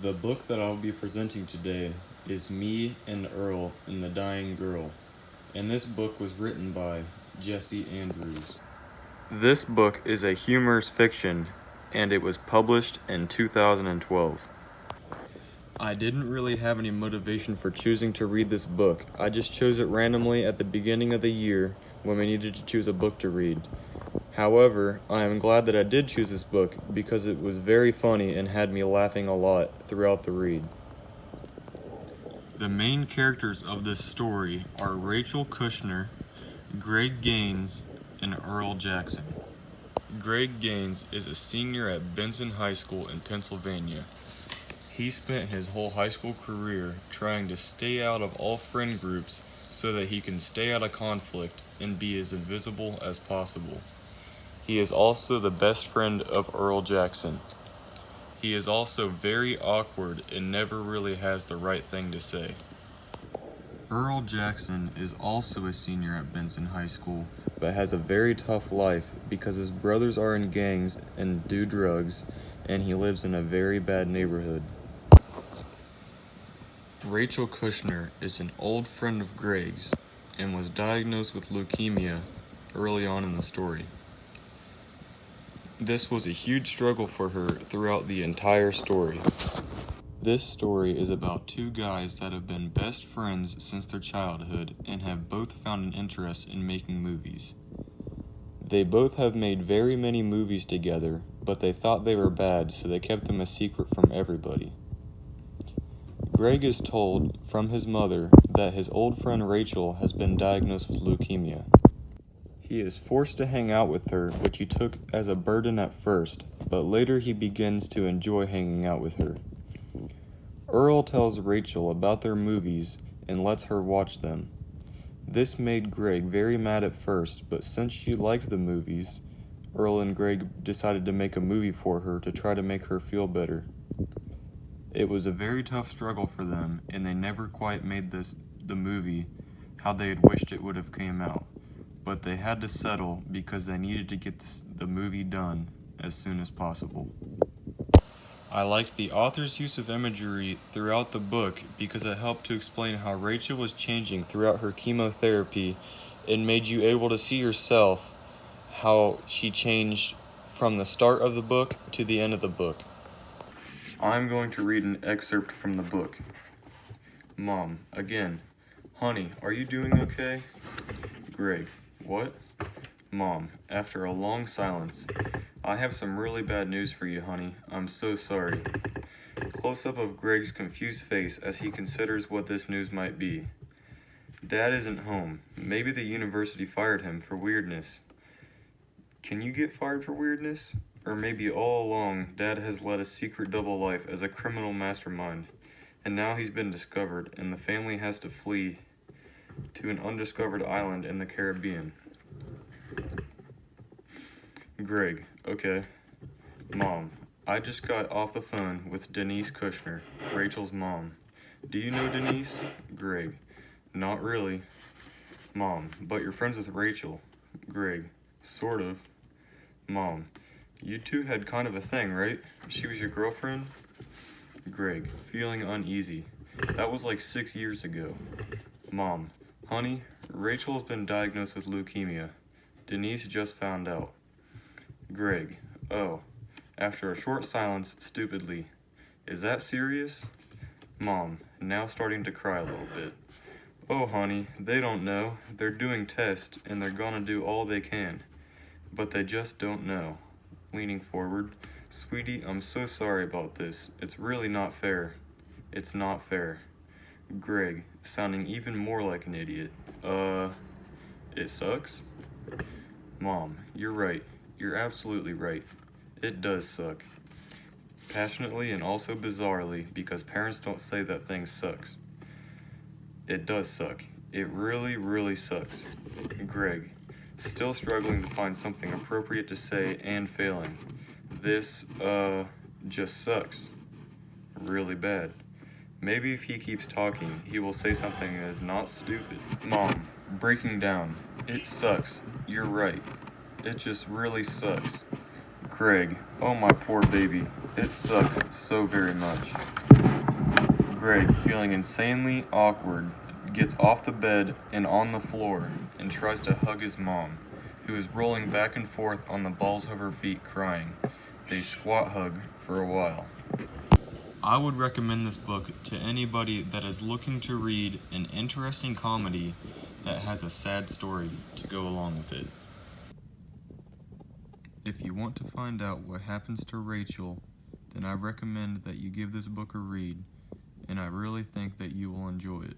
The book that I'll be presenting today is Me and Earl and the Dying Girl, and this book was written by Jesse Andrews. This book is a humorous fiction, and it was published in 2012. I didn't really have any motivation for choosing to read this book. I just chose it randomly at the beginning of the year when we needed to choose a book to read. However, I am glad that I did choose this book because it was very funny and had me laughing a lot throughout the read. The main characters of this story are Rachel Kushner, Greg Gaines, and Earl Jackson. Greg Gaines is a senior at Benson High School in Pennsylvania. He spent his whole high school career trying to stay out of all friend groups so that he can stay out of conflict and be as invisible as possible. He is also the best friend of Earl Jackson. He is also very awkward and never really has the right thing to say. Earl Jackson is also a senior at Benson High School, but has a very tough life because his brothers are in gangs and do drugs, and he lives in a very bad neighborhood. Rachel Kushner is an old friend of Greg's and was diagnosed with leukemia early on in the story. This was a huge struggle for her throughout the entire story. This story is about two guys that have been best friends since their childhood and have both found an interest in making movies. They both have made very many movies together, but they thought they were bad, so they kept them a secret from everybody. Greg is told from his mother that his old friend Rachel has been diagnosed with leukemia. He is forced to hang out with her, which he took as a burden at first, but later he begins to enjoy hanging out with her. Earl tells Rachel about their movies and lets her watch them. This made Greg very mad at first, but since she liked the movies, Earl and Greg decided to make a movie for her to try to make her feel better. It was a very tough struggle for them, and they never quite made the movie how they had wished it would have came out. But they had to settle because they needed to get the movie done as soon as possible. I liked the author's use of imagery throughout the book because it helped to explain how Rachel was changing throughout her chemotherapy and made you able to see yourself how she changed from the start of the book to the end of the book. I'm going to read an excerpt from the book. Mom, again. Honey, are you doing okay? Greg, what? Mom, after a long silence. I have some really bad news for you, honey. I'm so sorry. Close-up of Greg's confused face as he considers what this news might be. Dad isn't home. Maybe the university fired him for weirdness. Can you get fired for weirdness? Or maybe all along, Dad has led a secret double life as a criminal mastermind, and now he's been discovered, and the family has to flee to an undiscovered island in the Caribbean. Greg, okay. Mom, I just got off the phone with Denise Kushner, Rachel's mom. Do you know Denise? Greg, not really. Mom, but you're friends with Rachel. Greg, sort of. Mom, you two had kind of a thing, right? She was your girlfriend? Greg, feeling uneasy. That was like 6 years ago. Mom, honey, Rachel has been diagnosed with leukemia. Denise just found out. Greg, oh. After a short silence, stupidly. Is that serious? Mom, now starting to cry a little bit. Oh, honey, they don't know. They're doing tests, and they're gonna do all they can. But they just don't know. Leaning forward. Sweetie, I'm so sorry about this. It's really not fair. It's not fair. Greg, sounding even more like an idiot. It sucks? Mom, you're right. You're absolutely right. It does suck. Passionately and also bizarrely, because parents don't say that things sucks. It does suck. It really, really sucks. Greg, still struggling to find something appropriate to say and failing. This, just sucks. Really bad. Maybe if he keeps talking, he will say something that is not stupid. Mom, breaking down. It sucks. You're right. It just really sucks. Greg, oh my poor baby. It sucks so very much. Greg, feeling insanely awkward, gets off the bed and on the floor and tries to hug his mom, who is rolling back and forth on the balls of her feet crying. They squat hug for a while. I would recommend this book to anybody that is looking to read an interesting comedy that has a sad story to go along with it. If you want to find out what happens to Rachel, then I recommend that you give this book a read, and I really think that you will enjoy it.